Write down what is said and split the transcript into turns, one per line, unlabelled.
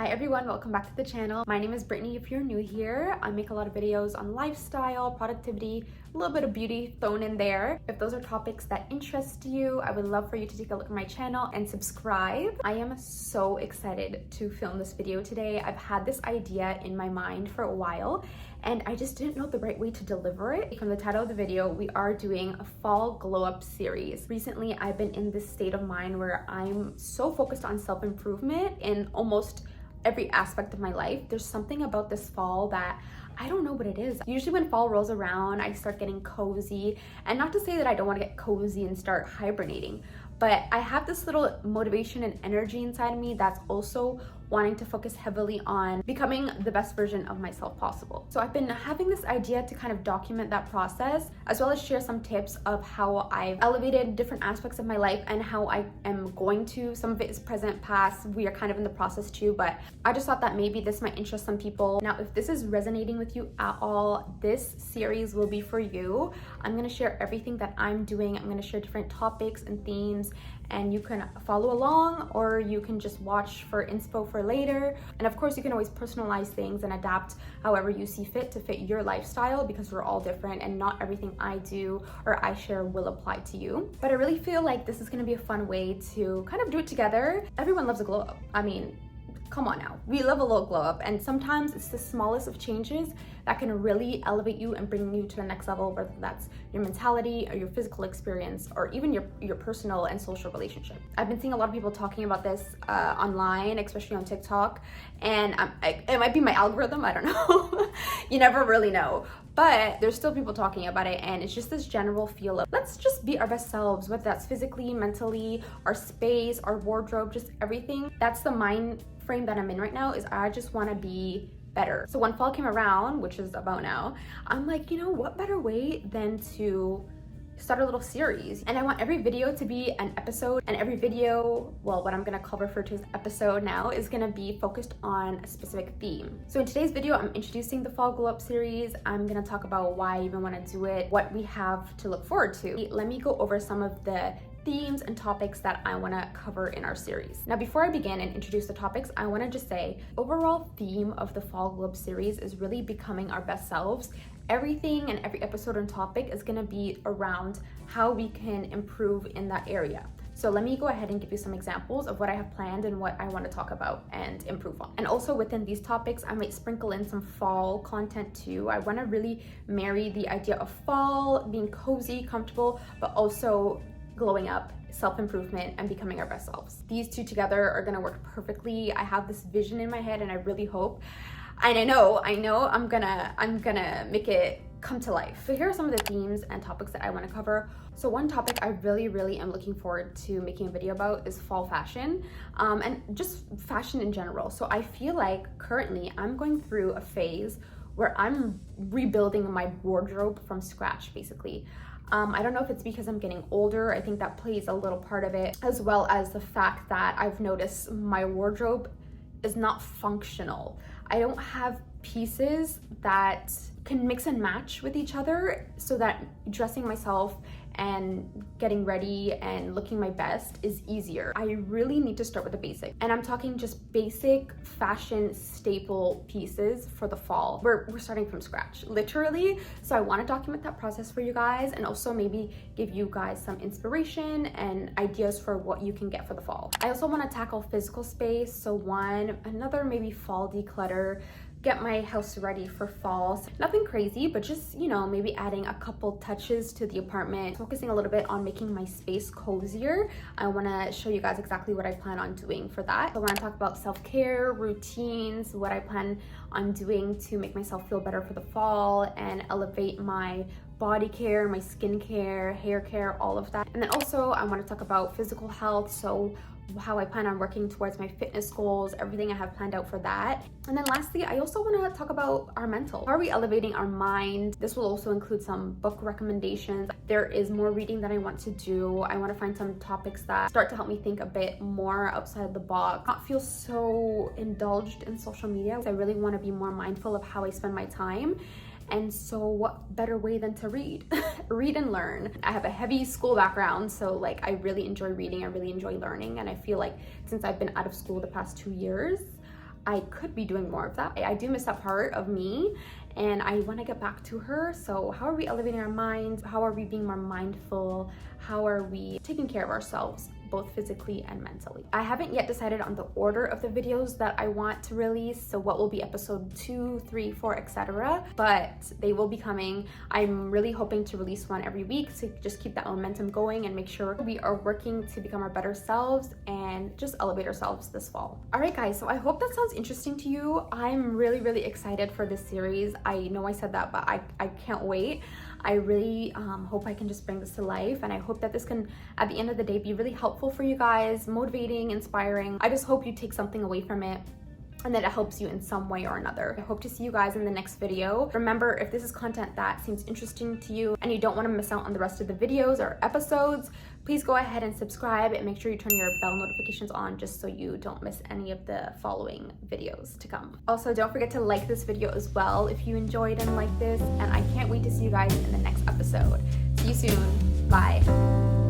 Hi everyone, welcome back to the channel. My name is Brittany if you're new here. I make a lot of videos on lifestyle, productivity, a little bit of beauty thrown in there. If those are topics that interest you, I would love for you to take a look at my channel and subscribe. I am so excited to film this video today. I've had this idea in my mind for a while and I just didn't know the right way to deliver it. From the title of the video, we are doing a fall glow up series. Recently, I've been in this state of mind where I'm so focused on self-improvement in almost every aspect of my life. There's something about this fall that I don't know what it is. Usually when fall rolls around, I start getting cozy, and not to say that I don't want to get cozy and start hibernating, but I have this little motivation and energy inside of me that's also wanting to focus heavily on becoming the best version of myself possible. So I've been having this idea to kind of document that process, as well as share some tips of how I've elevated different aspects of my life and how I am going to. Some of it is present, past, we are kind of in the process too, but I just thought that maybe this might interest some people. Now, if this is resonating with you at all, this series will be for you. I'm gonna share everything that I'm doing. I'm gonna share different topics and themes, and you can follow along or you can just watch for inspo for later. And of course, you can always personalize things and adapt however you see fit to fit your lifestyle, because we're all different and not everything I do or I share will apply to you. But I really feel like this is gonna be a fun way to kind of do it together. Everyone loves a glow up. I mean, come on now, we love a little glow up, and sometimes it's the smallest of changes that can really elevate you and bring you to the next level, whether that's your mentality or your physical experience or even your personal and social relationship. I've been seeing a lot of people talking about this online, especially on TikTok, and it might be my algorithm, I don't know. You never really know, but there's still people talking about it, and it's just this general feel of let's just be our best selves, whether that's physically, mentally, our space, our wardrobe, just everything. That's the mind frame that I'm in right now, is I just want to be better. So when fall came around, which is about now, I'm like, you know, what better way than to start a little series? And I want every video to be an episode, and every video, well, what I'm gonna refer to as episode now, is gonna be focused on a specific theme. So in today's video, I'm introducing the fall glow up series. I'm gonna talk about why I even want to do it, what we have to look forward to. Let me go over some of the themes and topics that I want to cover in our series. Now, before I begin and introduce the topics, I want to just say, overall theme of the Fall Glow Up series is really becoming our best selves. Everything and every episode and topic is going to be around how we can improve in that area. So let me go ahead and give you some examples of what I have planned and what I want to talk about and improve on. And also within these topics, I might sprinkle in some fall content too. I want to really marry the idea of fall, being cozy, comfortable, but also glowing up, self-improvement, and becoming our best selves. These two together are gonna work perfectly. I have this vision in my head, and I really hope, and I know I'm gonna make it come to life. So here are some of the themes and topics that I want to cover. So one topic I really am looking forward to making a video about is fall fashion, and just fashion in general. So I feel like currently I'm going through a phase where I'm rebuilding my wardrobe from scratch, basically. I don't know if it's because I'm getting older. I think that plays a little part of it, as well as the fact that I've noticed my wardrobe is not functional. I don't have pieces that can mix and match with each other, so that dressing myself and getting ready and looking my best is easier. I really need to start with the basic, and I'm talking just basic fashion staple pieces for the fall. We're starting from scratch, literally. So I want to document that process for you guys, and also maybe give you guys some inspiration and ideas for what you can get for the fall. I also want to tackle physical space. So another maybe fall declutter, get my house ready for fall. So nothing crazy, but just, you know, maybe adding a couple touches to the apartment, focusing a little bit on making my space cozier. I want to show you guys exactly what I plan on doing for that. So I want to talk about self-care, routines, what I plan on doing to make myself feel better for the fall and elevate my body care, my skin care, hair care, all of that. And then also I want to talk about physical health, so how I plan on working towards my fitness goals, everything I have planned out for that. And then lastly, I also want to talk about our mental. How are we elevating our mind? This will also include some book recommendations. There is more reading that I want to do. I want to find some topics that start to help me think a bit more outside the box, not feel so indulged in social media. I really want to be more mindful of how I spend my time. And so what better way than to read? Read and learn. I have a heavy school background, so like I really enjoy reading, I really enjoy learning, and I feel like since I've been out of school the past 2 years, I could be doing more of that. I do miss that part of me, and I want to get back to her. So how are we elevating our minds? How are we being more mindful? How are we taking care of ourselves, both physically and mentally? I haven't yet decided on the order of the videos that I want to release, so what will be episode 2, 3, 4, etc. But they will be coming. I'm really hoping to release one every week to just keep that momentum going and make sure we are working to become our better selves and just elevate ourselves this fall. All right, guys, so I hope that sounds interesting to you. I'm really excited for this series. I know I said that, but I can't wait. I really hope I can just bring this to life, and I hope that this can, at the end of the day, be really helpful for you guys, motivating, inspiring. I just hope you take something away from it and that it helps you in some way or another. I hope to see you guys in the next video. Remember, if this is content that seems interesting to you and you don't want to miss out on the rest of the videos or episodes, please go ahead and subscribe and make sure you turn your bell notifications on just so you don't miss any of the following videos to come. Also, don't forget to like this video as well if you enjoyed and liked this, and I can't wait to see you guys in the next episode. See you soon. Bye.